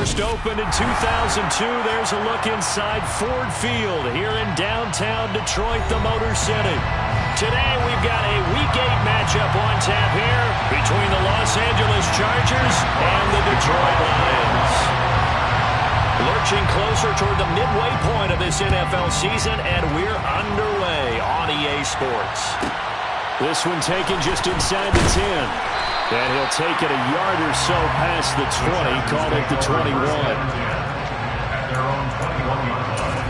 First opened in 2002. There's a look inside Ford Field here in downtown Detroit, the Motor City. Today we've got a Week 8 matchup on tap here between the Los Angeles Chargers and the Detroit Lions. Lurching closer toward the midway point of this NFL season, and we're underway on EA Sports. This one taken just inside the 10. And he'll take it a yard or so past the 20, call it the 21. At their own 21-yard line.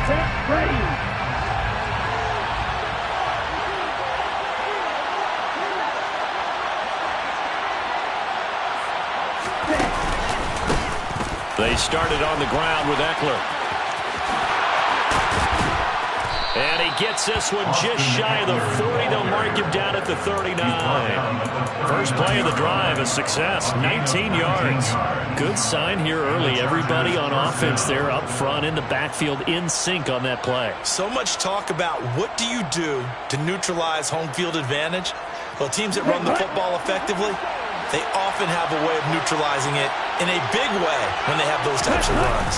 Set, ready. They started on the ground with Eckler. And he gets this one just shy of the 40. They'll mark him down at the 39. First play of the drive, a success, 19 yards. Good sign here early. Everybody on offense there up front in the backfield in sync on that play. So much talk about what do you do to neutralize home field advantage? Well, teams that run the football effectively, they often have a way of neutralizing it in a big way when they have those types of runs.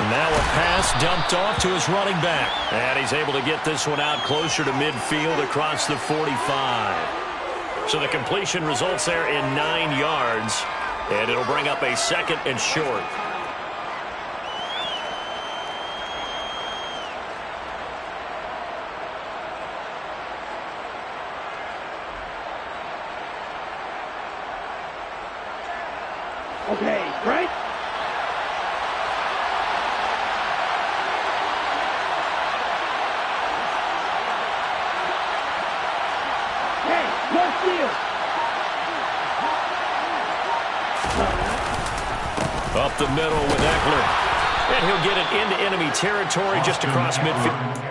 Now a pass dumped off to his running back. And he's able to get this one out closer to midfield across the 45. So the completion results there in 9 yards. And it'll bring up a second and short. Okay, right? Hey, left field. Up the middle with Eckler. And he'll get it into enemy territory just across midfield.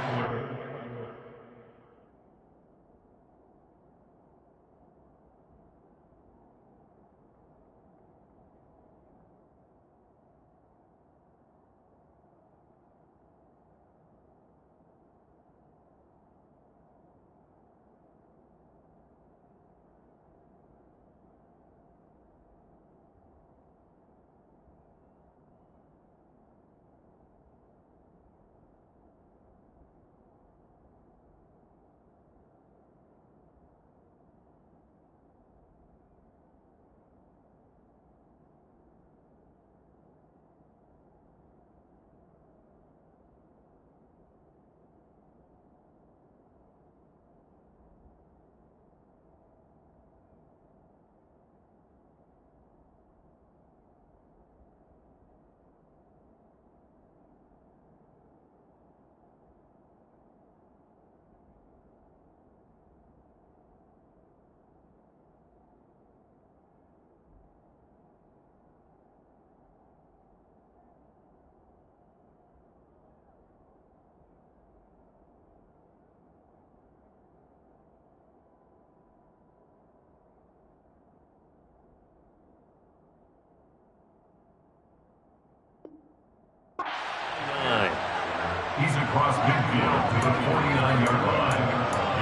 He's across midfield to the 49-yard line.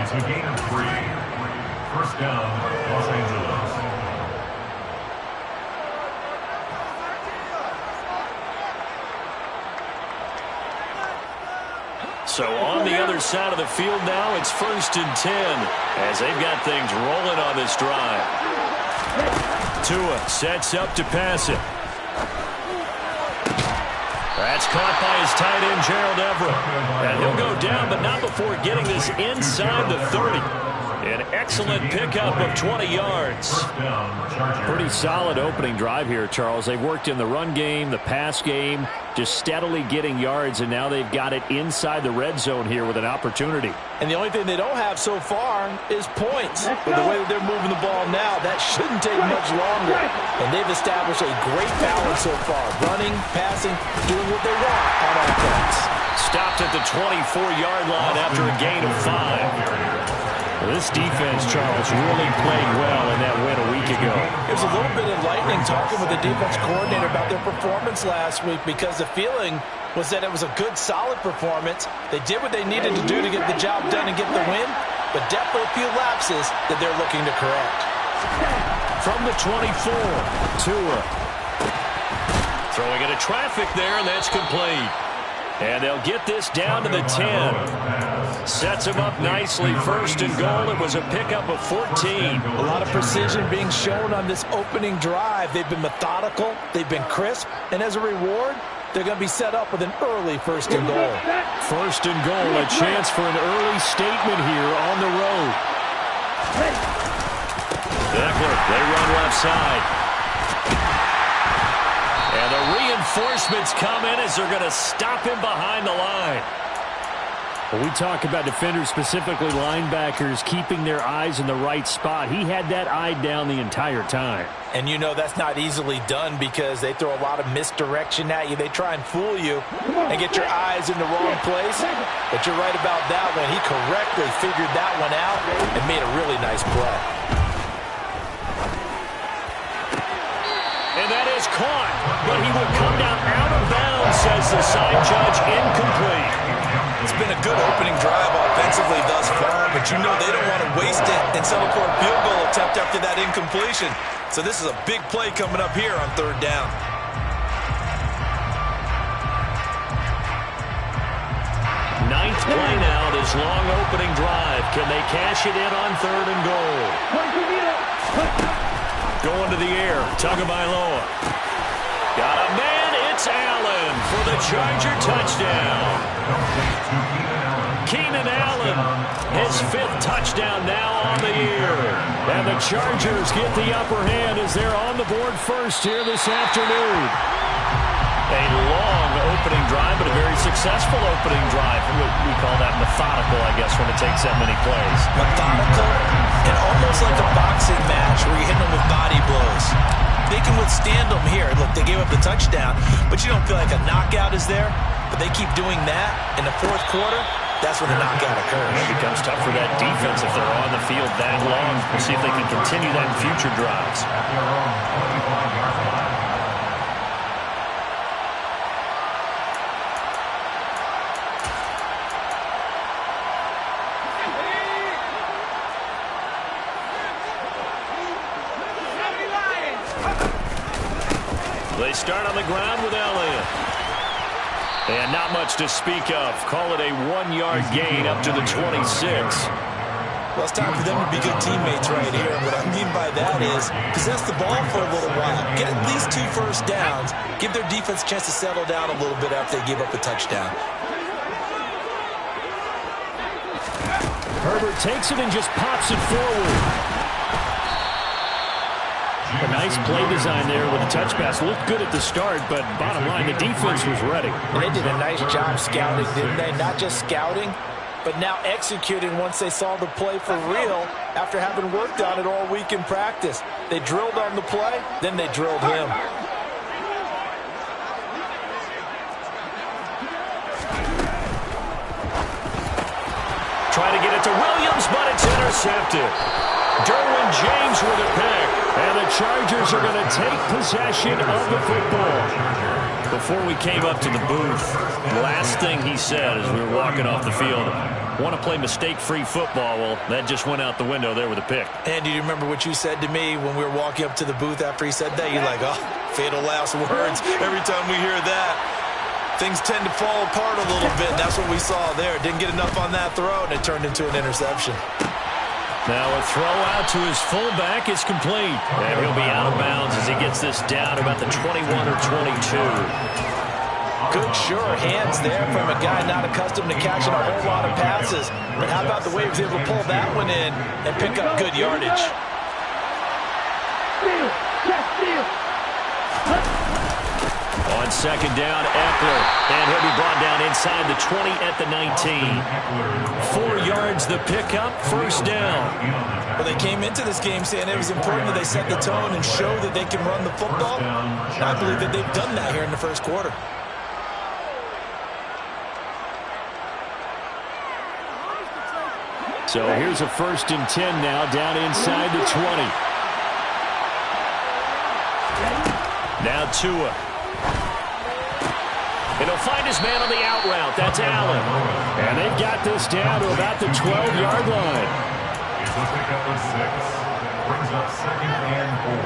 It's a gain of 3. First down, Los Angeles. So on the other side of the field now, it's 1st and 10 as they've got things rolling on this drive. Tua sets up to pass it. That's caught by his tight end, Gerald Everett. And he'll go down, but not before getting this inside the 30. An excellent pickup of 20 yards. Pretty solid opening drive here, Charles. They've worked in the run game, the pass game, just steadily getting yards, and now they've got it inside the red zone here with an opportunity. And the only thing they don't have so far is points. But the way that they're moving the ball now, that shouldn't take much longer. And they've established a great balance so far. Running, passing, doing what they want on offense. Stopped at the 24-yard line after a gain of 5. This defense, Charles, really played well in that win a week ago. It was a little bit enlightening talking with the defense coordinator about their performance last week, because the feeling was that it was a good, solid performance. They did what they needed to do to get the job done and get the win, but definitely a few lapses that they're looking to correct. From the 24, Tua. Throwing into traffic there, and that's complete. And they'll get this down to the 10. Sets him up nicely. First and goal. It was a pickup of 14. A lot of precision being shown on this opening drive. They've been methodical. They've been crisp. And as a reward, they're going to be set up with an early first and goal. First and goal. A chance for an early statement here on the road. Eckler, they run left side. And the reinforcements come in as they're going to stop him behind the line. When we talk about defenders, specifically linebackers, keeping their eyes in the right spot, he had that eye down the entire time. And you know that's not easily done because they throw a lot of misdirection at you. They try and fool you and get your eyes in the wrong place. But you're right about that one. He correctly figured that one out and made a really nice play. And that is caught, but he will come down out of bounds, says the side judge, incomplete. It's been a good opening drive offensively thus far, but you know they don't want to waste it and settle for a field goal attempt after that incompletion. So this is a big play coming up here on third down. Ninth play now, this long opening drive. Can they cash it in on third and goal? Going to the air, Tagovailoa. Got a man, it's Allen for the Charger touchdown. Keenan Allen, his 5th touchdown now on the year. And the Chargers get the upper hand as they're on the board first here this afternoon. A long opening drive, but a very successful opening drive. We call that methodical, I guess, when it takes that many plays. Methodical and almost like a boxing match where you hit them with body blows. They can withstand them here. Look, they gave up the touchdown, but you don't feel like a knockout is there. But they keep doing that in the fourth quarter. That's when the knockout occurs. It becomes tough for that defense if they're on the field that long. We'll see if they can continue that in future drives. They start on the ground with Elliott. And not much to speak of. Call it a 1-yard gain up to the 26. Well, it's time for them to be good teammates right here. And what I mean by that is possess the ball for a little while. Get at least 2 first downs. Give their defense a chance to settle down a little bit after they give up a touchdown. Herbert takes it and just pops it forward. A nice play design there with a touch pass. Looked good at the start, but bottom line, the defense was ready. They did a nice job scouting, didn't they? Not just scouting, but now executing once they saw the play for real after having worked on it all week in practice. They drilled on the play, then they drilled him. Try to get it to Williams, but it's intercepted. Derwin James with a pick. And the Chargers are going to take possession of the football. Before we came up to the booth, last thing he said as we were walking off the field, want to play mistake-free football. Well, that just went out the window there with a pick. And do you remember what you said to me when we were walking up to the booth after he said that? You're like, oh, fatal last words. Every time we hear that, things tend to fall apart a little bit. That's what we saw there. Didn't get enough on that throw, and it turned into an interception. Now a throw out to his fullback is complete. And he'll be out of bounds as he gets this down about the 21 or 22. Good, sure hands there from a guy not accustomed to catching a whole lot of passes. But how about the way he was able to pull that one in and pick up good yardage? On second down, Eckler. And he'll be brought down inside the 20 at the 19. 4 yards the pickup, first down. Well, they came into this game saying it was important that they set the tone and show that they can run the football. And I believe that they've done that here in the first quarter. So here's a 1st and 10 now, down inside the 20. Now Tua. And he'll find his man on the out route. That's Allen. And they've got this down to about the 12-yard line. It's a pickup of 6. Brings up 2nd and 4.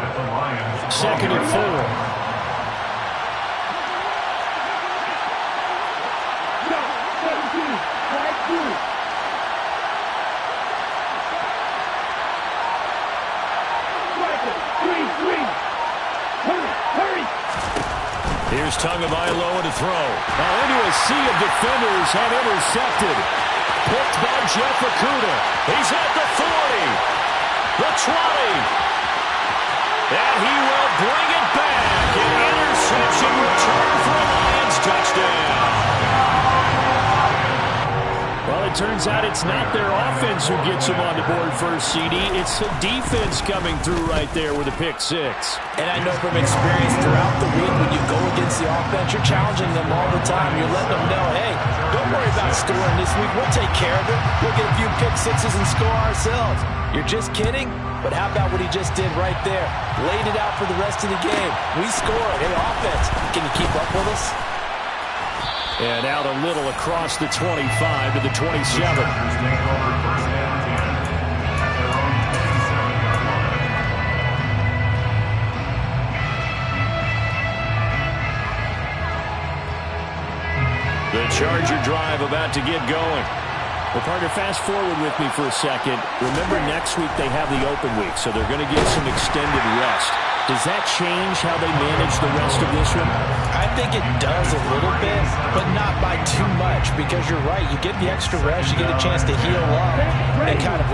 At the Lions. 2nd and 4. Here's Tagovailoa to throw. Now into a sea of defenders have intercepted. Picked by Jeff Okudah. He's at the 40. The 20. And he will bring it back. An interception return for a Lions touchdown. Well, it turns out it's not their offense who gets them on the board first, CD. It's the defense coming through right there with a pick 6. And I know from experience throughout the week when you go against the offense, you're challenging them all the time. You're letting them know, hey, don't worry about scoring this week. We'll take care of it. We'll get a few pick 6s and score ourselves. You're just kidding? But how about what he just did right there? Laid it out for the rest of the game. We scored. Hey, offense, can you keep up with us? And out a little across the 25 to the 27. The Charger drive about to get going. Well, partner, fast forward with me for a second. Remember, next week they have the open week, so they're going to get some extended rest. Does that change how they manage the rest of this one? I think it does a little bit, but not by too much, because you're right. You get the extra rest, you get a chance to heal up and kind of,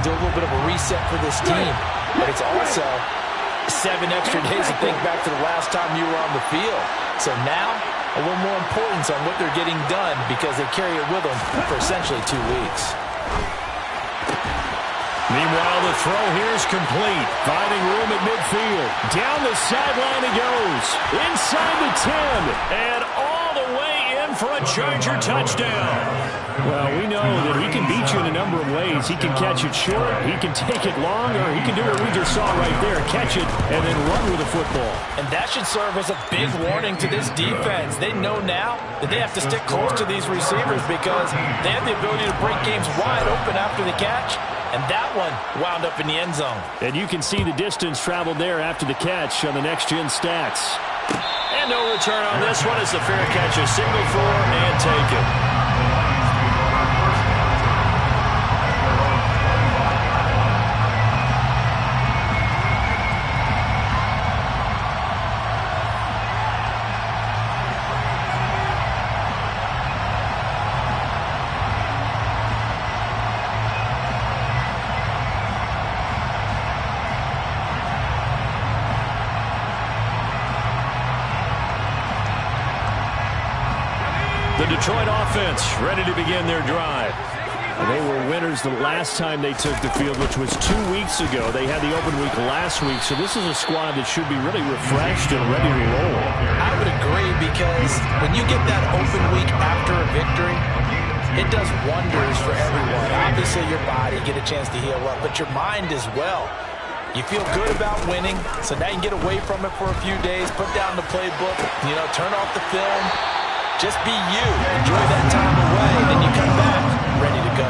do a little bit of a reset for this team. But it's also 7 extra days to think back to the last time you were on the field. So now, a little more importance on what they're getting done because they carry it with them for essentially 2 weeks. Meanwhile, the throw here is complete. Finding room at midfield. Down the sideline he goes. Inside the 10. And all the way in for a Charger touchdown. Well, we know that he can beat you in a number of ways. He can catch it short, he can take it long, or he can do what we just saw right there, catch it and then run with the football. And that should serve as a big warning to this defense. They know now that they have to stick close to these receivers because they have the ability to break games wide open after the catch. And that one wound up in the end zone. And you can see the distance traveled there after the catch on the next-gen stats. And no return on this one as the fair catch is signaled for and taken. The Detroit offense ready to begin their drive. They were winners the last time they took the field, which was 2 weeks ago. They had the open week last week, so this is a squad that should be really refreshed and ready to roll. I would agree because when you get that open week after a victory, it does wonders for everyone. Obviously, your body, get a chance to heal up, but your mind as well. You feel good about winning, so now you can get away from it for a few days, put down the playbook, turn off the film. Just be you. Enjoy that time away, then you come back ready to go.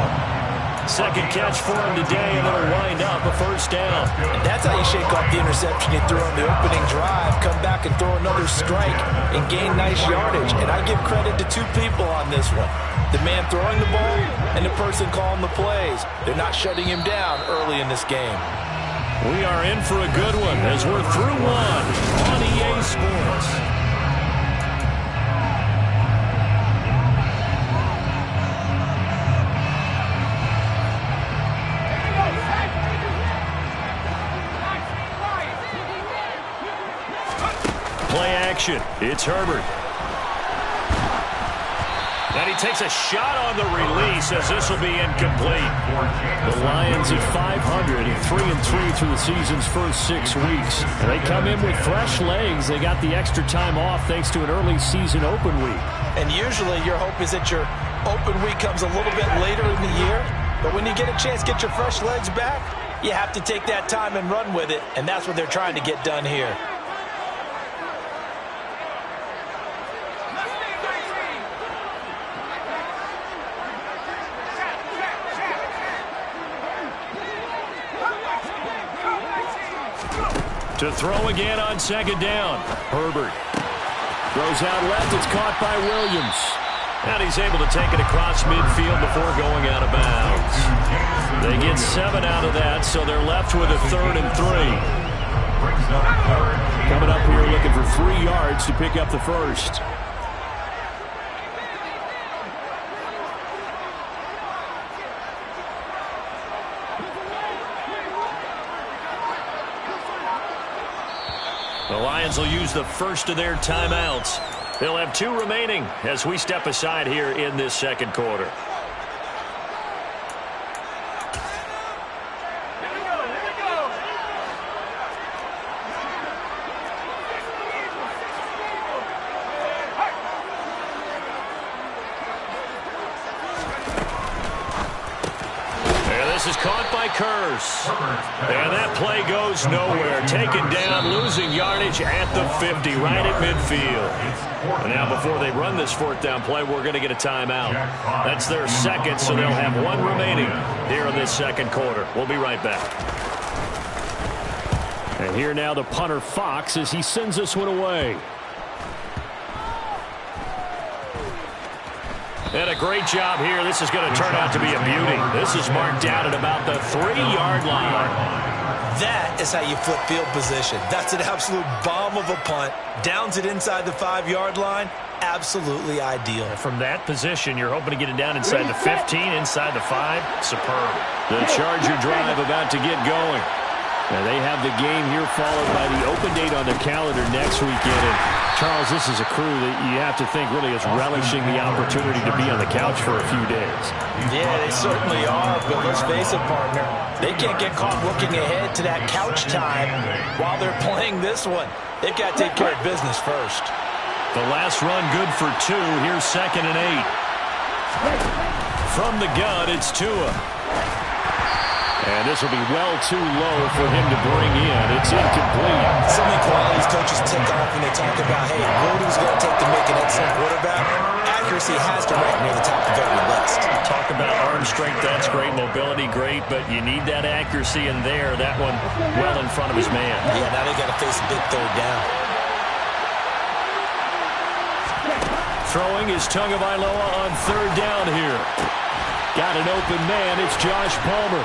Second catch for him today, and it'll wind up a first down. And that's how you shake off the interception you threw on the opening drive, come back and throw another strike and gain nice yardage. And I give credit to 2 people on this one. The man throwing the ball and the person calling the plays. They're not shutting him down early in this game. We are in for a good one as we're through one on EA Sports. Play action. It's Herbert. And he takes a shot on the release as this will be incomplete. The Lions at 500, 3-3 through the season's first 6 weeks. And they come in with fresh legs. They got the extra time off thanks to an early season open week. And usually your hope is that your open week comes a little bit later in the year. But when you get a chance to get your fresh legs back, you have to take that time and run with it, and that's what they're trying to get done here. To throw again on second down. Herbert throws out left. It's caught by Williams. And he's able to take it across midfield before going out of bounds. They get 7 out of that, so they're left with a 3rd and 3. Coming up here looking for 3 yards to pick up the first. The Lions will use the first of their timeouts. They'll have 2 remaining as we step aside here in this second quarter. This is caught by Kurz. And that play goes nowhere. Taken down, losing yardage at the 50, right at midfield. And now before they run this 4th down play, we're going to get a timeout. That's their second, so they'll have 1 remaining here in this second quarter. We'll be right back. And here now the punter Fox as he sends this one away. And a great job here. This is going to turn out to be a beauty. This is marked out at about the 3-yard line. That is how you flip field position. That's an absolute bomb of a punt. Downs it inside the 5-yard line. Absolutely ideal. From that position, you're hoping to get it down inside the 15, inside the 5. Superb. The Charger drive about to get going. Now they have the game here followed by the open date on their calendar next weekend. And Charles, this is a crew that you have to think really is relishing the opportunity to be on the couch for a few days. Yeah, they certainly are. But let's face it, partner, they can't get caught looking ahead to that couch time while they're playing this one. They've got to take care of business first. The last run good for 2. Here's 2nd and 8. From the gun, it's Tua. And this will be well too low for him to bring in. It's incomplete. Some of the qualities coaches tick off when they talk about, hey, what it's going to take to make an excellent quarterback. Accuracy has to rank near the top of every list. Talk about arm strength, that's great. Mobility, great. But you need that accuracy in there. That one well in front of his man. Yeah, now they got to face a big 3rd down. Throwing is Tagovailoa on 3rd down here. Got an open man. It's Josh Palmer.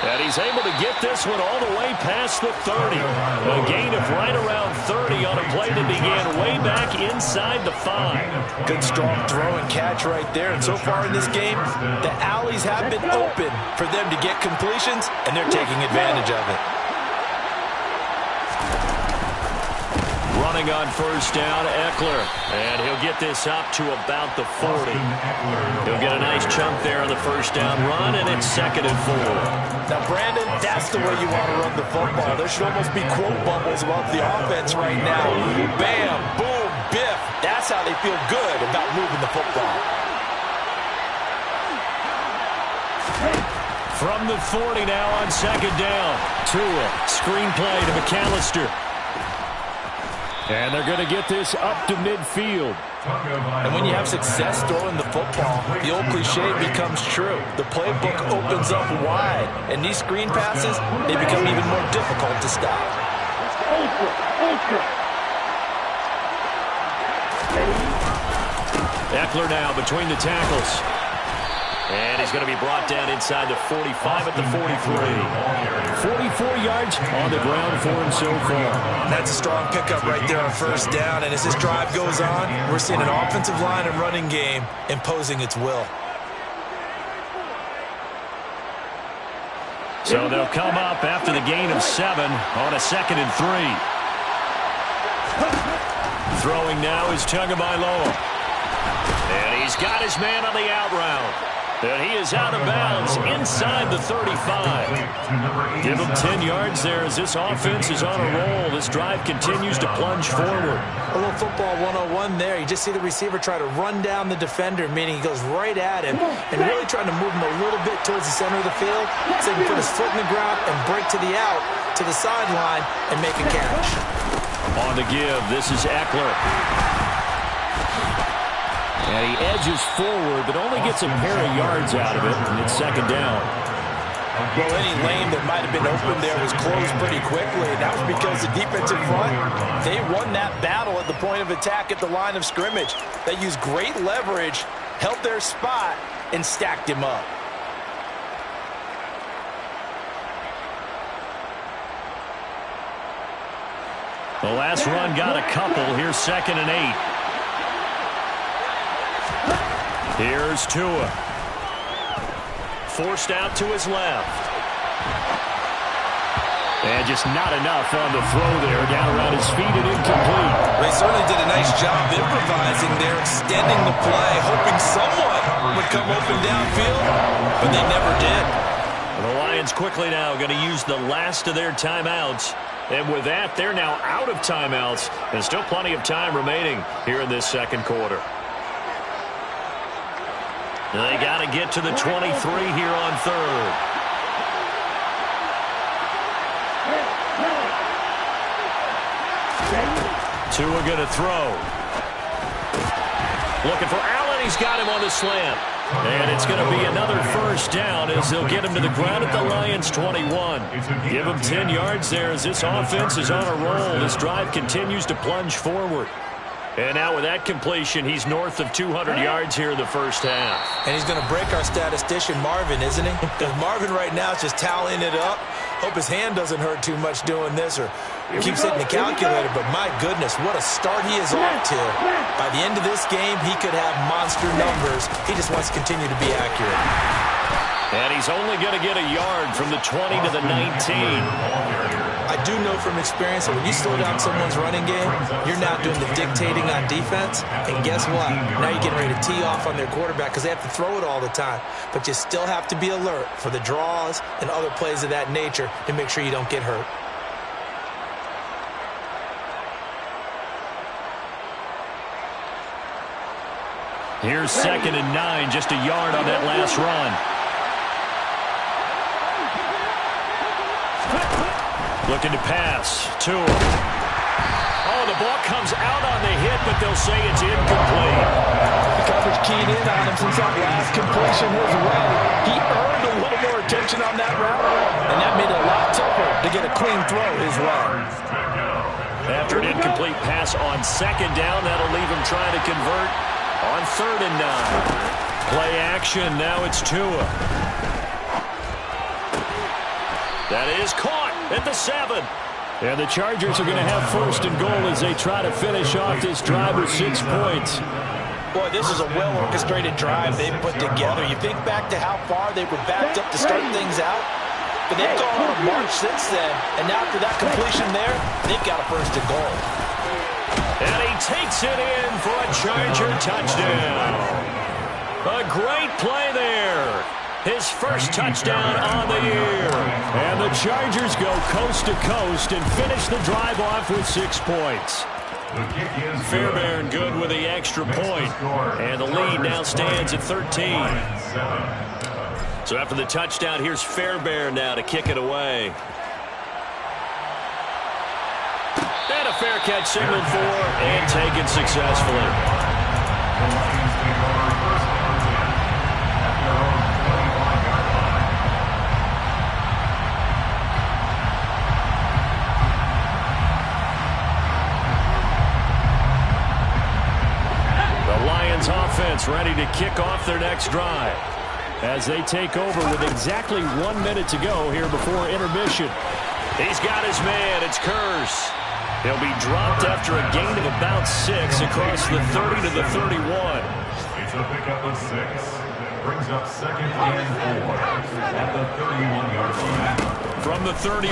And he's able to get this one all the way past the 30. A gain of right around 30 on a play that began way back inside the 5. Good strong throw and catch right there. And so far in this game, the alleys have been open for them to get completions, and they're taking advantage of it. Running on 1st down, Eckler. And he'll get this up to about the 40. He'll get a nice chunk there on the 1st down run, and it's 2nd and 4. Now, Brandon, that's the way you want to run the football. There should almost be quote bubbles about the offense right now. Bam, boom, biff. That's how they feel good about moving the football. From the 40 now on 2nd down. Tua, screen play to McAllister. And they're going to get this up to midfield. And when you have success throwing the football, the old cliche becomes true. The playbook opens up wide, and these screen passes, they become even more difficult to stop. Eckler now between the tackles. And he's going to be brought down inside the 45 at the 43. 44 yards on the ground for him so far. That's a strong pickup right there on 1st down. And as this drive goes on, we're seeing an offensive line and running game imposing its will. So they'll come up after the gain of 7 on a 2nd and 3. Throwing now is Tagovailoa. And he's got his man on the out route. And he is out of bounds inside the 35. Give him 10 yards there as this offense is on a roll. This drive continues to plunge forward. A little football 101 there. You just see the receiver try to run down the defender, meaning he goes right at him and really trying to move him a little bit towards the center of the field so he can put his foot in the ground and break to the out, to the sideline, and make a catch. On the give, this is Eckler. And he edges forward, but only gets a pair of yards out of it, and it's second down. Well, any lane that might have been open there was closed pretty quickly, and that was because the defensive front, they won that battle at the point of attack at the line of scrimmage. They used great leverage, held their spot, and stacked him up. The last run got a couple. Here's 2nd and 8. Here's Tua. Forced out to his left. And just not enough on the throw there. Down around his feet and incomplete. They certainly did a nice job improvising there, extending the play, hoping someone would come open downfield, but they never did. The Lions quickly now going to use the last of their timeouts. And with that, they're now out of timeouts. And still plenty of time remaining here in this second quarter. They got to get to the 23 here on third. Tua going to throw. Looking for Allen. He's got him on the slant. And it's going to be another first down as they'll get him to the ground at the Lions' 21. Give him 10 yards there as this offense is on a roll. This drive continues to plunge forward. And now with that completion, he's north of 200 yards here in the first half. And he's going to break our statistician, Marvin, isn't he? Because Marvin right now is just tallying it up. Hope his hand doesn't hurt too much doing this or keeps hitting the calculator. But my goodness, what a start he is off to. By the end of this game, he could have monster numbers. He just wants to continue to be accurate. And he's only going to get a yard from the 20 to the 19. I do know from experience that when you slow down someone's running game, you're now doing the dictating on defense. And guess what? Now you're getting ready to tee off on their quarterback because they have to throw it all the time. But you still have to be alert for the draws and other plays of that nature to make sure you don't get hurt. Here's 2nd and 9, just a yard on that last run. Looking to pass. Tua. Oh, the ball comes out on the hit, but they'll say it's incomplete. The coverage keyed in on him since that last completion his way. He earned a little more attention on that route, and that made it a lot tougher to get a clean throw his way. After an incomplete pass on 2nd down, that'll leave him trying to convert on 3rd and 9. Play action. Now it's Tua. That is caught at the 7. And the Chargers are going to have 1st and goal as they try to finish off this drive with 6 points. Boy, this is a well-orchestrated drive they've put together. You think back to how far they were backed up to start things out. But they've gone on a march since then. And now after that completion there, they've got a 1st and goal. And he takes it in for a Charger touchdown. A great play there. His first touchdown on the year. And the Chargers go coast to coast and finish the drive off with 6 points. Fairbairn good with the extra point. And the lead now stands at 13. So after the touchdown, here's Fairbairn now to kick it away. And a fair catch signaled for and taken successfully. Offense ready to kick off their next drive as they take over with exactly 1 minute to go here before intermission. He's got his man. It's Curse. He'll be dropped after a gain of about 6 across the 30 to the 31. It's a pickup of 6. Brings up 2nd and 4 at the 31-yard line. From the 31,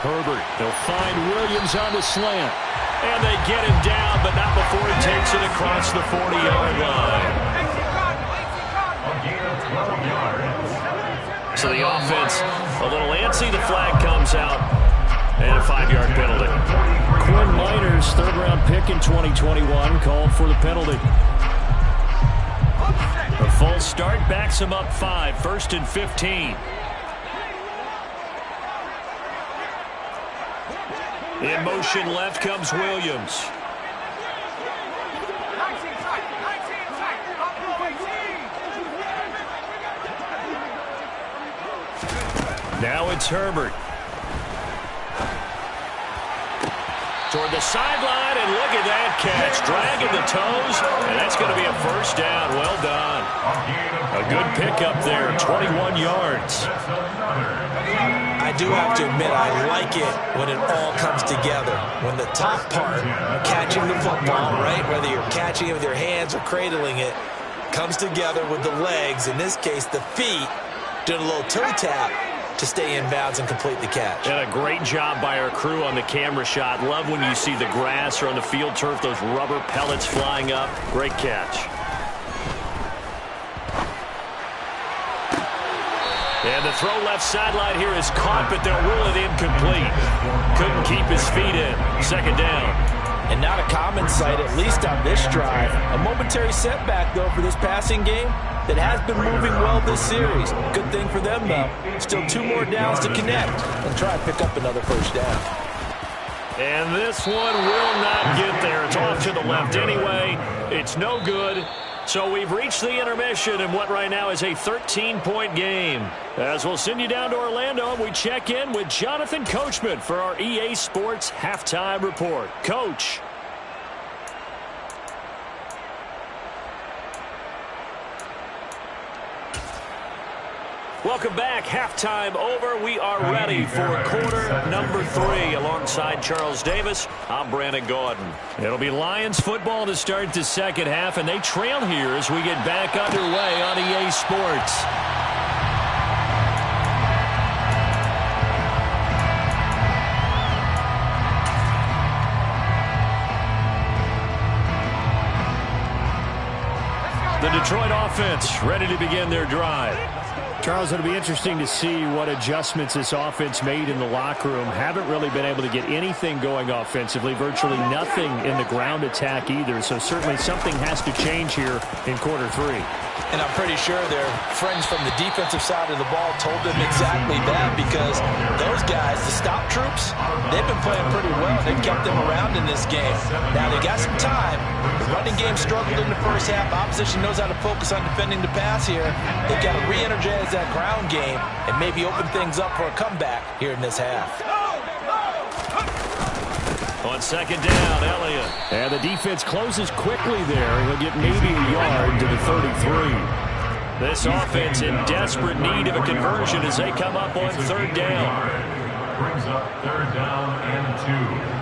Herbert. They'll find Williams on the slant. And they get him down, but not before he takes it across the 40-yard line. gain of 12 yards. So the offense a little antsy. The flag comes out. And a 5-yard penalty. Quinn Miners, third-round pick in 2021, called for the penalty. A false start backs him up 5, 1st and 15. In motion left comes Williams. Now it's Herbert. Toward the sideline, and look at that catch. Dragging the toes, and that's going to be a first down. Well done. A good pickup there, 21 yards. I do have to admit, I like it when it all comes together. When the top part, catching the football, right, whether you're catching it with your hands or cradling it, comes together with the legs, in this case the feet, doing a little toe tap to stay in bounds and complete the catch. And a great job by our crew on the camera shot. Love when you see the grass or on the field turf, those rubber pellets flying up. Great catch. And the throw left sideline here is caught, but they'll rule it incomplete. Couldn't keep his feet in. Second down. And not a common sight, at least on this drive. A momentary setback, though, for this passing game that has been moving well this series. Good thing for them, though. Still 2 more downs to connect and try and pick up another first down. And this one will not get there. It's off to the left anyway. It's no good. So we've reached the intermission in what right now is a 13-point game. As we'll send you down to Orlando, we check in with Jonathan Coachman for our EA Sports Halftime Report. Coach. Welcome back. Halftime over. We are ready for quarter number 3. Alongside Charles Davis, I'm Brandon Gaudin. It'll be Lions football to start the second half, and they trail here as we get back underway on EA Sports. The Detroit offense ready to begin their drive. Charles, it'll be interesting to see what adjustments this offense made in the locker room. Haven't really been able to get anything going offensively, virtually nothing in the ground attack either. So certainly something has to change here in quarter 3. And I'm pretty sure their friends from the defensive side of the ball told them exactly that, because those guys, the stop troops, they've been playing pretty well. They've kept them around in this game. Now they got some time. The running game struggled in the first half. Opposition knows how to focus on defending the pass here. They've got to re-energize that ground game and maybe open things up for a comeback here in this half. On second down, Elliott. And the defense closes quickly there. He'll get maybe a yard to the 33. This offense in desperate need of a conversion as they come up on third down. Brings up third down and 2.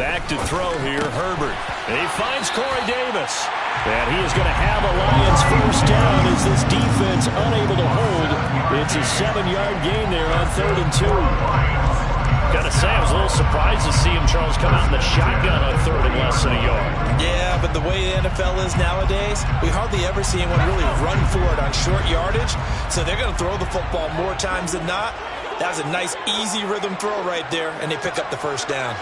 Back to throw here, Herbert. And he finds Corey Davis. And he is going to have a Lions first down as this defense unable to hold. It's a 7-yard gain there on 3rd and 2. Got to say, I was a little surprised to see him, Charles, come out in the shotgun on 3rd and less than a yard. Yeah, but the way the NFL is nowadays, we hardly ever see anyone really run for it on short yardage. So they're going to throw the football more times than not. That was a nice, easy rhythm throw right there, and they pick up the first down.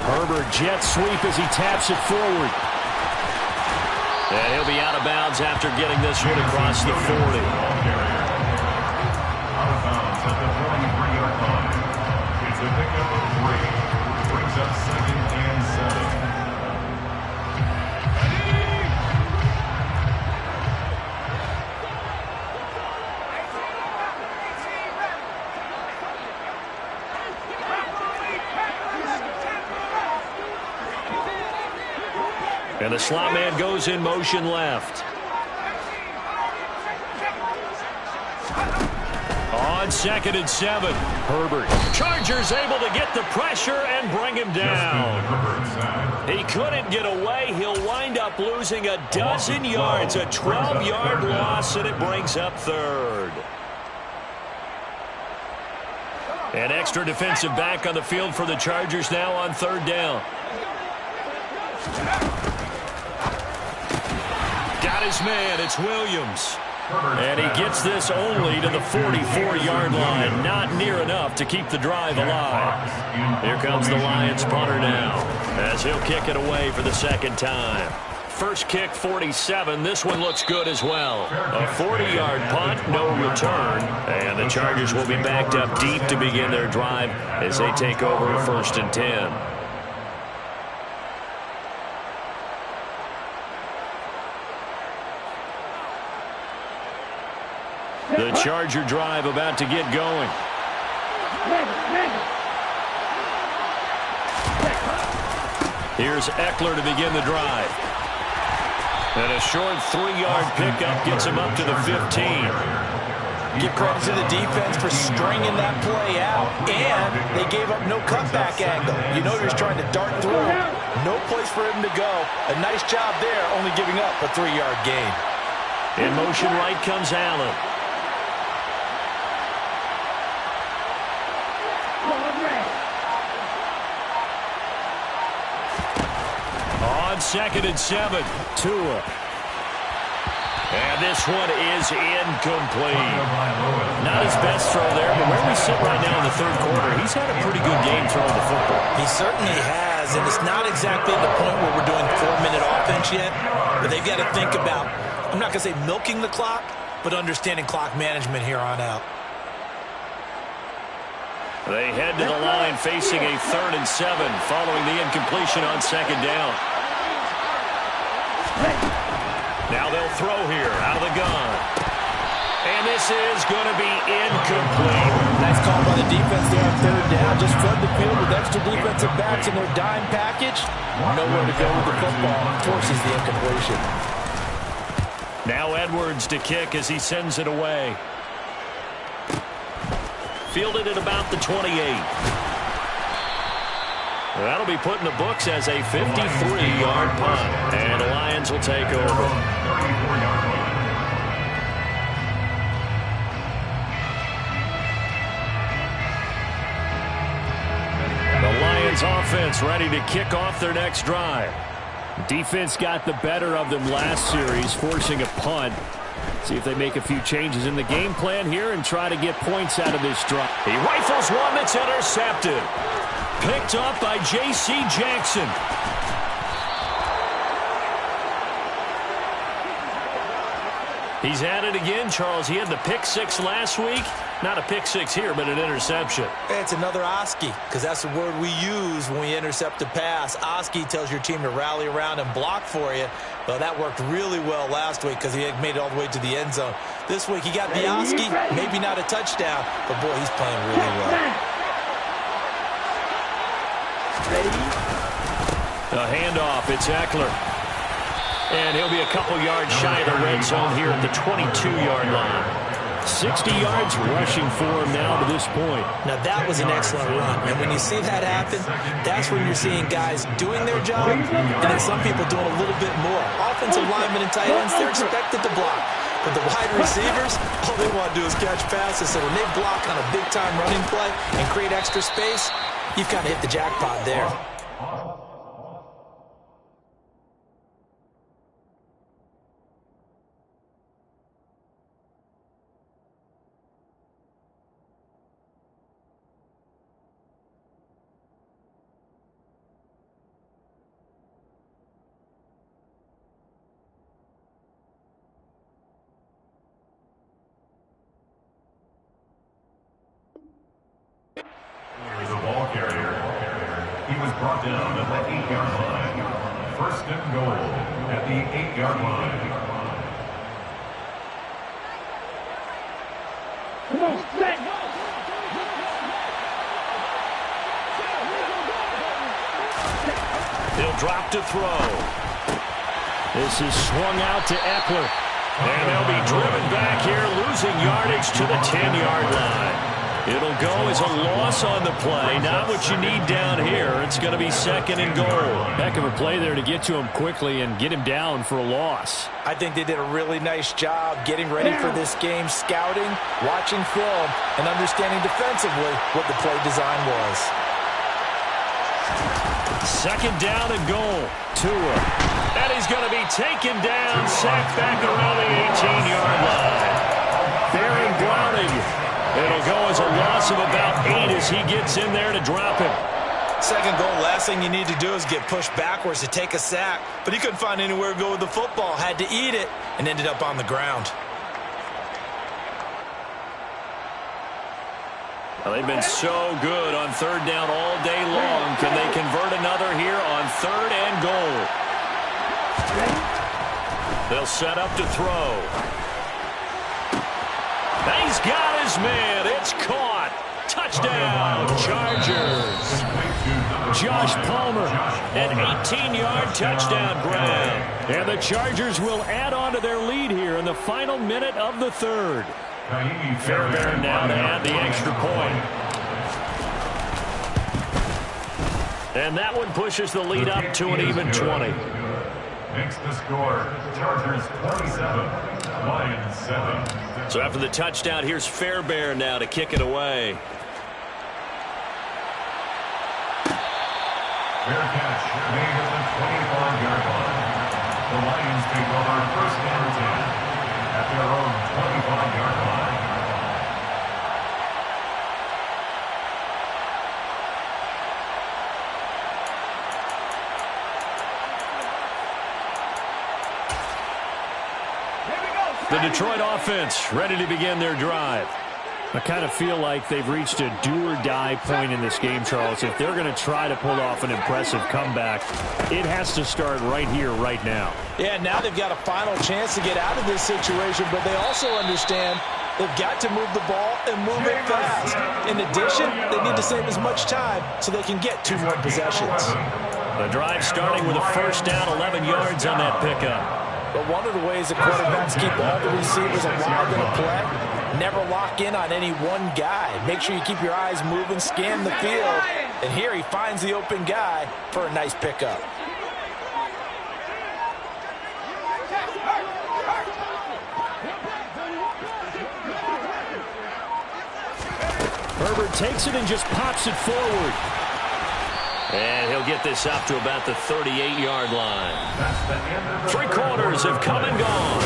Herbert jet sweep as he taps it forward. And he'll be out of bounds after getting this one across the 40. Out of bounds at the 43-yard line. It's a pickup of 3. Brings up 2nd and 7. And the slot man goes in motion left. On on 2nd and 7. Herbert. Chargers able to get the pressure and bring him down. He couldn't get away. He'll wind up losing a dozen yards, a 12-yard loss, and it brings up 3rd. An extra defensive back on the field for the Chargers now on 3rd down. Got his man. It's Williams. And he gets this only to the 44-yard line. Not near enough to keep the drive alive. Here comes the Lions punter now, as he'll kick it away for the 2nd time. First kick, 47. This one looks good as well. A 40-yard punt, no return. And the Chargers will be backed up deep to begin their drive as they take over 1st and 10. The Charger drive about to get going. Here's Eckler to begin the drive. And a short 3-yard pickup gets him up to the 15. Give credit to the defense for stringing that play out, and they gave up no cutback angle. You know he was trying to dart through. No place for him to go. A nice job there, only giving up a 3-yard gain. In motion right comes Allen. On 2nd and 7, Tua. And this one is incomplete. Not his best throw there, but where we sit right now in the 3rd quarter, he's had a pretty good game throwing the football. He certainly has, and it's not exactly at the point where we're doing 4-minute offense yet, but they've got to think about, I'm not going to say milking the clock, but understanding clock management here on out. They head to the line facing a 3rd and 7 following the incompletion on 2nd down. Now they'll throw here out of the gun. And this is going to be incomplete. Nice call by the defense there on 3rd down. Just flood the field with extra defensive backs in their dime package. Nowhere to go with the football. Forces the incompletion. Now Edwards to kick as he sends it away. Fielded at about the 28. That'll be put in the books as a 53-yard punt. And the Lions will take over. The Lions offense ready to kick off their next drive. Defense got the better of them last series, forcing a punt. See if they make a few changes in the game plan here and try to get points out of this drive. He rifles one that's intercepted. Picked up by J.C. Jackson. He's at it again, Charles. He had the pick 6 last week. Not a pick 6 here, but an interception. It's another Oski, because that's the word we use when we intercept a pass. Oski tells your team to rally around and block for you. Well, that worked really well last week because he had made it all the way to the end zone. This week he got the Oski, maybe not a touchdown, but boy, he's playing really well. A handoff, it's Eckler. And he'll be a couple yards shy of the red zone here at the 22-yard line. 60 yards rushing for him now to this point. Now, that was an excellent run. And when you see that happen, that's when you're seeing guys doing their job and then some people doing a little bit more. Offensive linemen and tight ends, they're expected to block. But the wide receivers, all they want to do is catch passes. So when they block on a big-time running play and create extra space, you've kind of hit the jackpot there. The ball carrier. He was brought down at the 8-yard line. First and goal at the 8-yard line. Come on, set. He'll drop to throw. This is swung out to Eckler. And they'll be driven back here, losing yardage to the 10-yard line. It'll go as a loss on the play. Not what you need down here. It's going to be second and goal. Heck of a play there to get to him quickly and get him down for a loss. I think they did a really nice job getting ready for this game, scouting, watching film, and understanding defensively what the play design was. Second down and goal. Tua. And he's going to be taken down, sacked back around the 18-yard line. Baron Browning. It'll go as a loss of about 8 as he gets in there to drop him. Second goal, last thing you need to do is get pushed backwards to take a sack. But he couldn't find anywhere to go with the football, had to eat it, and ended up on the ground. Well, they've been so good on third down all day long. Can they convert another here on third and goal? They'll set up to throw. He's got his man. It's caught. Touchdown, Chargers. Josh Palmer, an 18-yard touchdown grab. And the Chargers will add on to their lead here in the final minute of the third. Fairbairn now to add the extra point. And that one pushes the lead up to an even 20. Makes the score Chargers 27, Lions 7. So after the touchdown, here's Fairbairn now to kick it away. Fair catch made at the 25-yard line. The Lions take over first and 10 at their own 25-yard line. The Detroit offense ready to begin their drive. I kind of feel like they've reached a do-or-die point in this game, Charles. If they're going to try to pull off an impressive comeback, it has to start right here, right now. Yeah, now they've got a final chance to get out of this situation, but they also understand they've got to move the ball and move it fast. In addition, they need to save as much time so they can get 2 more possessions. The drive starting with a first down, 11 yards on that pickup. But one of the ways the quarterbacks keep all the receivers alive in a play, never lock in on any one guy. Make sure you keep your eyes moving, scan the field. And here he finds the open guy for a nice pickup. Herbert takes it and just pops it forward. And he'll get this up to about the 38-yard line. 3 quarters have come and gone.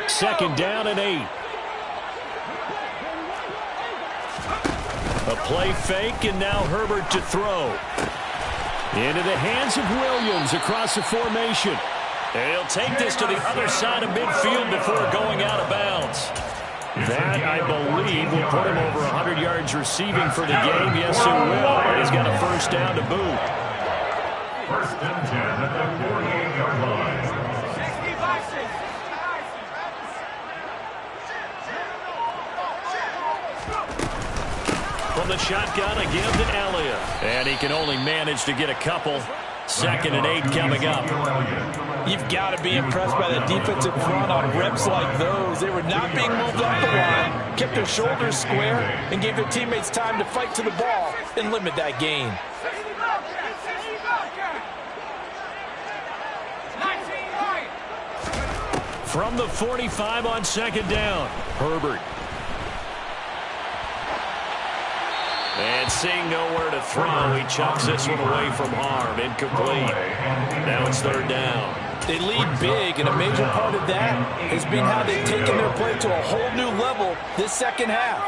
Second down and 8. A play fake, and now Herbert to throw. Into the hands of Williams across the formation. And he'll take this to the other side of midfield before going out of bounds. That, I believe, will put him over 100 yards receiving for the game. Yes, it will. And he's got a first down to boot. First and 10 at the 48-yard line. From the shotgun again to Elliott. And he can only manage to get a couple. Second and 8 coming up. You've got to be impressed by the defensive front on reps like those. They were not being moved up the line, kept their shoulders square, and gave their teammates time to fight to the ball and limit that gain. From the 45 on second down, Herbert. And seeing nowhere to throw, he chucks this one away from harm. Incomplete. Now it's third down. They lead big, and a major part of that has been how they've taken their play to a whole new level this second half.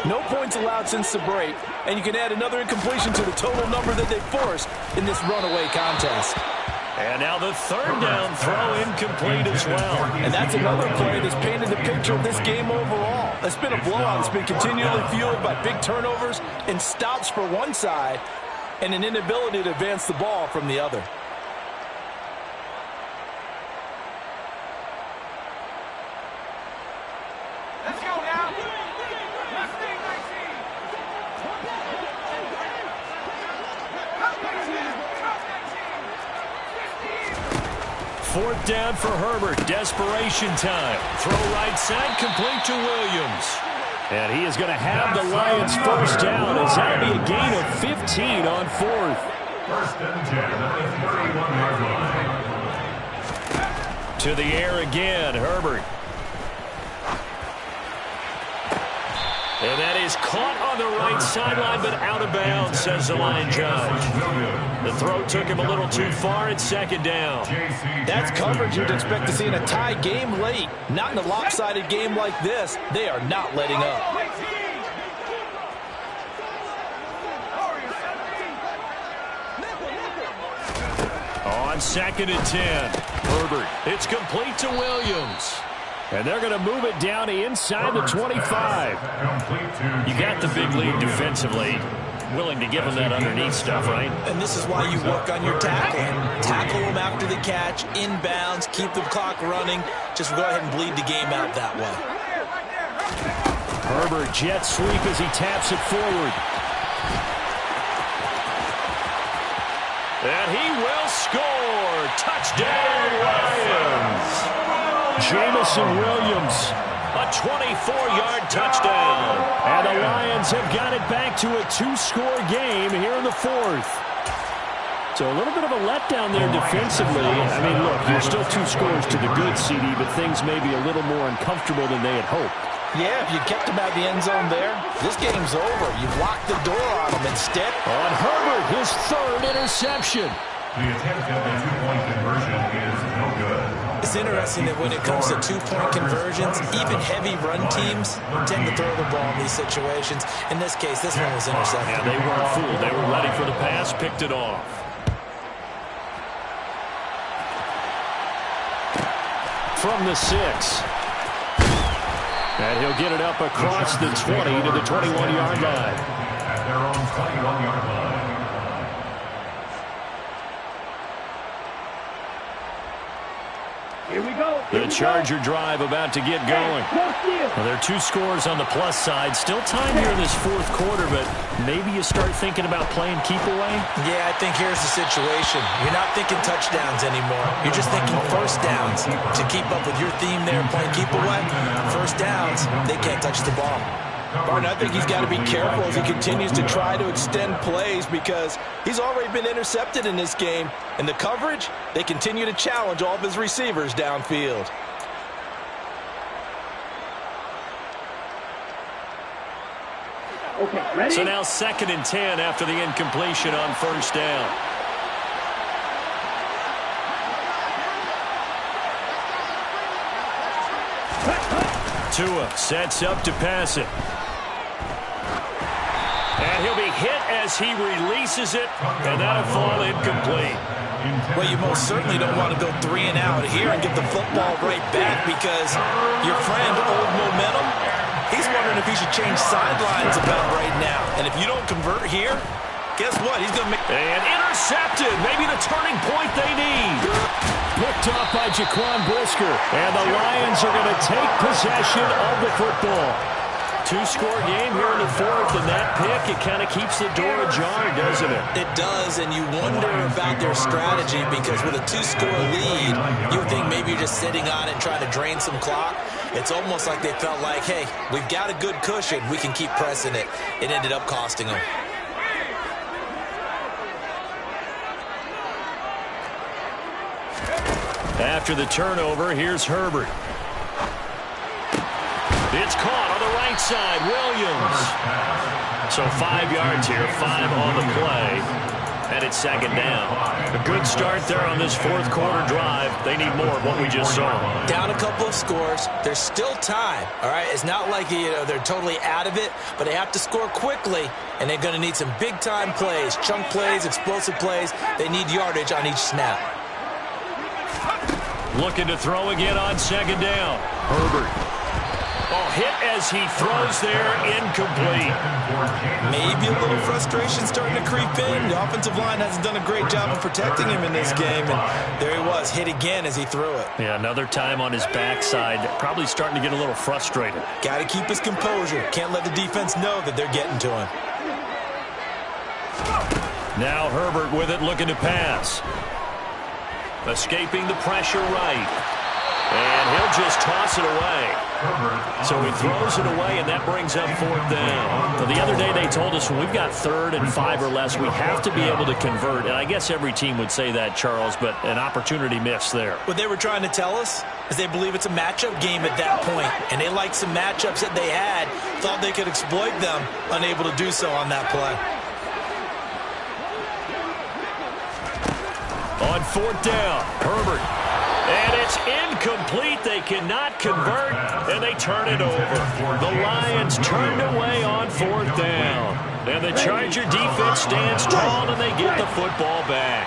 No points allowed since the break, and you can add another incompletion to the total number that they forced in this runaway contest. And now the third down throw incomplete as well. And that's another play that's painted the picture of this game overall. It's been a blowout. It's been continually fueled by big turnovers and stops for one side and an inability to advance the ball from the other. Let's go now. Fourth down for Herbert. Desperation time. Throw right side, complete to Williams. And he is going to have the Lions first down, as that'll be a gain of 15 on fourth. First and 10 at the 31-yard line. To the air again, Herbert. And that is caught on the right sideline, but out of bounds, says the line judge. The throw took him a little too far at second down. That's coverage you'd expect to see in a tie game late. Not in a lopsided game like this. They are not letting up. On second and 10, Herbert. It's complete to Williams. And they're going to move it down to inside the 25. You got the big lead defensively. Willing to give them that underneath stuff, right? And this is why you work on your tackling. Tackle them after the catch, inbounds, keep the clock running. Just go ahead and bleed the game out that way. Herbert jet sweep as he taps it forward. And he will score. Touchdown, Lions. Jamison Williams, a 24-yard touchdown. And the Lions have got it back to a two-score game here in the fourth. So a little bit of a letdown there defensively. I mean, look, you're still 2 scores to the good, CD, but things may be a little more uncomfortable than they had hoped. Yeah, if you kept them out of the end zone there, this game's over. You've locked the door on them instead. On Herbert, his third interception. The attempt at the two-point conversion is no good. It's interesting that when it comes to two-point conversions, even heavy run teams tend to throw the ball in these situations. In this case, this one was intercepted. Yeah, they weren't fooled. They were ready for the pass, picked it off. From the 6. And he'll get it up across the 20 to the 21-yard line. At their own 21-yard line. Here we go. The Charger drive about to get going. Well, there are 2 scores on the plus side. Still time here in this fourth quarter, but maybe you start thinking about playing keep away? Yeah, I think here's the situation. You're not thinking touchdowns anymore. You're just thinking first downs. To keep up with your theme there, playing keep away, first downs, they can't touch the ball. Martin, I think he's got to be careful as he continues to try to extend plays because he's already been intercepted in this game. And the coverage, they continue to challenge all of his receivers downfield. Okay, ready? So now second and 10 after the incompletion on first down. Tua sets up to pass it. And he'll be hit as he releases it, and that'll fall incomplete. Well, you most certainly don't want to go 3 and out here and get the football right back because your friend, Old Momentum, he's wondering if he should change sidelines about right now. And if you don't convert here, guess what? He's going to make... And intercepted. Maybe the turning point they need. Picked off by Jaquan Brisker. And the Lions are going to take possession of the football. 2-score game here in the fourth, and that pick, it kind of keeps the door ajar, doesn't it? It does, and you wonder about their strategy because with a 2-score lead, you would think maybe you're just sitting on it and trying to drain some clock. It's almost like they felt like, hey, we've got a good cushion. We can keep pressing it. It ended up costing them. After the turnover, here's Herbert. It's caught on the right side, Williams. So 5 yards here, 5 on the play, and it's second down. A good start there on this fourth quarter drive. They need more of what we just saw. Down a couple of scores. There's still time, all right? It's not like, they're totally out of it, but they have to score quickly, and they're going to need some big-time plays, chunk plays, explosive plays. They need yardage on each snap. Looking to throw again on second down. Herbert. Oh, hit as he throws there, incomplete. Maybe a little frustration starting to creep in. The offensive line hasn't done a great job of protecting him in this game, and there he was, hit again as he threw it. Yeah, another time on his backside, probably starting to get a little frustrated. Got to keep his composure. Can't let the defense know that they're getting to him. Now Herbert with it, looking to pass. Escaping the pressure right. And he'll just toss it away. So he throws it away, and that brings up fourth down. So the other day they told us when we've got 3rd and 5 or less, we have to be able to convert. And I guess every team would say that, Charles, but an opportunity missed there. What they were trying to tell us is they believe it's a matchup game at that point, and they liked some matchups that they had, thought they could exploit them, unable to do so on that play. On fourth down, Herbert. And it's incomplete. They cannot convert, and they turn it over. The Lions turned away on fourth down. And the Charger defense stands tall, and they get the football back.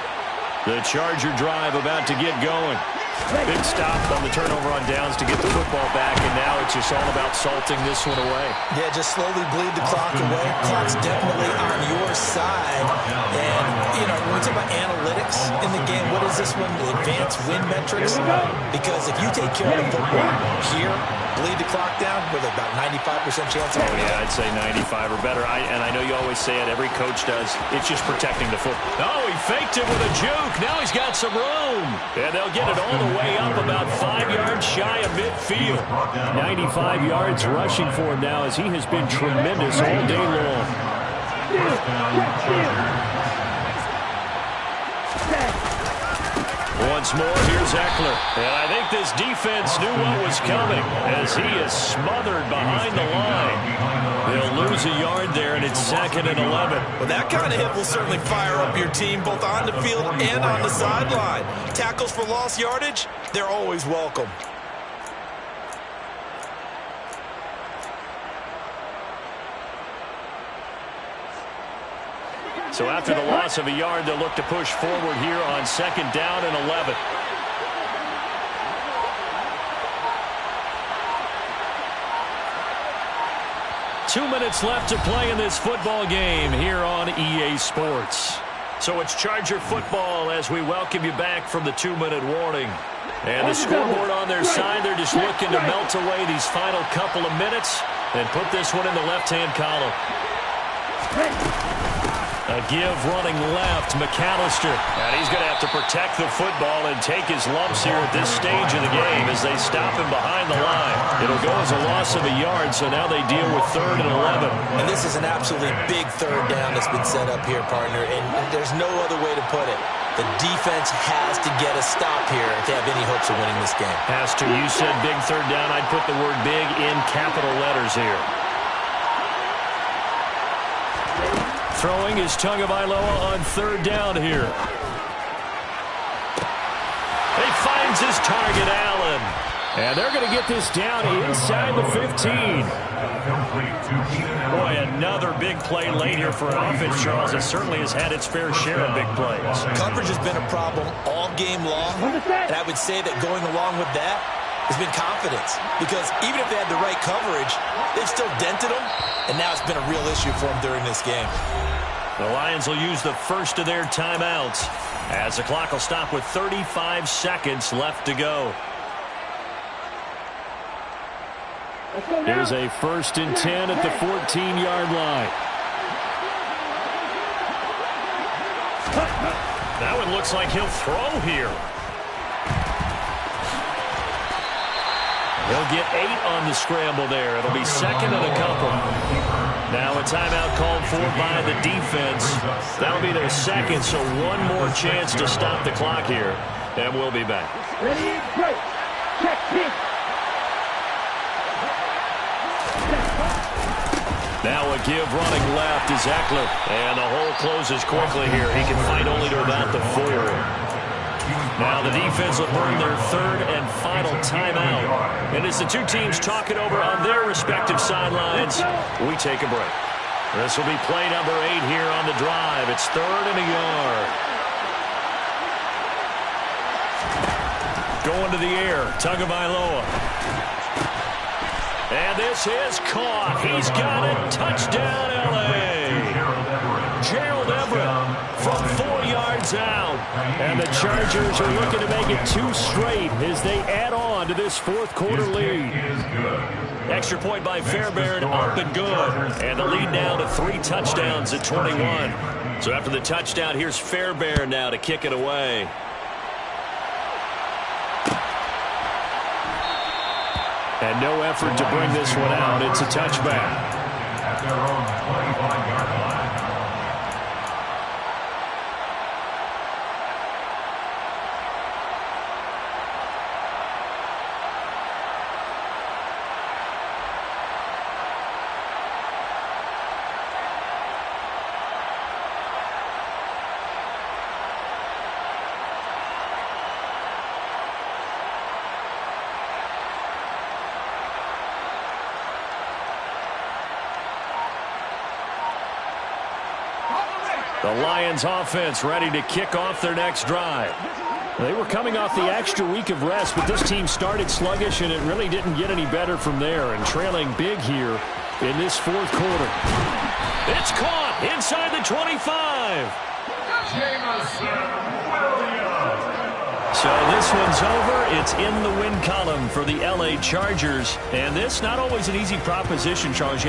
The Charger drive about to get going. Big stop on the turnover on downs to get the football back, and now it's just all about salting this one away. Yeah, just slowly bleed the clock away. Clock's definitely on your side. And, you know, when we talk about analytics in the game, what is this one? The advanced win metrics? Because if you take care of the football here, bleed the clock down with about 95% chance of winning. Yeah, I'd say 95 or better. And I know you always say it, every coach does. It's just protecting the football. Oh, he faked it with a juke. Now he's got some room. And they'll get it all the way up about 5 yards shy of midfield. 95 yards rushing for him now as he has been tremendous all day long. Once more, here's Eckler. And I think this defense knew what was coming as he is smothered behind the line. They'll lose a yard there, and it's 2nd and 11. Well, that kind of hit will certainly fire up your team both on the field and on the sideline. Tackles for lost yardage, they're always welcome. So after the loss of a yard, they'll look to push forward here on 2nd down and 11. Two minutes left to play in this football game here on EA Sports. So it's Charger football as we welcome you back from the 2-minute warning. And the scoreboard on their side, they're just looking to melt away these final couple of minutes and put this one in the left-hand column. A give running left, McAllister. And he's going to have to protect the football and take his lumps here at this stage of the game as they stop him behind the line. It'll go as a loss of a yard, so now they deal with 3rd and 11. And this is an absolutely big 3rd down that's been set up here, partner, and there's no other way to put it. The defense has to get a stop here if they have any hopes of winning this game. Has to. You said big 3rd down. I'd put the word big in capital letters here. Throwing is Tagovailoa on 3rd down here. He finds his target, Allen. And they're going to get this down inside the 15. Boy, another big play late here for an offense, Charles. It certainly has had its fair share of big plays. Coverage has been a problem all game long, and I would say that going along with that has been confidence. Because even if they had the right coverage, they've still dented them, and now it's been a real issue for them during this game. The Lions will use the first of their timeouts as the clock will stop with 35 seconds left to go. Here's a 1st and 10 at the 14-yard line. That one looks like he'll throw here. He'll get 8 on the scramble there. It'll be 2nd and a couple. Now a timeout called for by the defense. That'll be their 2nd, so one more chance to stop the clock here. And we'll be back. Ready, break. Check, kick. Now a give running left is Eckler. And the hole closes quickly here. He can fight only to about the 4. Now the defense will burn their 3rd and final timeout. And as the two teams talk it over on their respective sidelines, we take a break. This will be play number 8 here on the drive. It's 3rd and a yard. Going to the air. Tagovailoa. And this is caught. He's got it. Touchdown, L.A. Gerald Everett from 4 yards out. And the Chargers are looking to make it 2 straight as they add on to this fourth quarter lead. Extra point by Fairbairn, up and good. And the lead now to 3 touchdowns at 21. So after the touchdown, here's Fairbairn now to kick it away. And no effort to bring this one out. It's a touchback. At their own 25-yard line. The Lions offense ready to kick off their next drive. They were coming off the extra week of rest, but this team started sluggish, and it really didn't get any better from there, and trailing big here in this fourth quarter. It's caught inside the 25. So this one's over. It's in the win column for the L.A. Chargers, and this not always an easy proposition, Charles. You had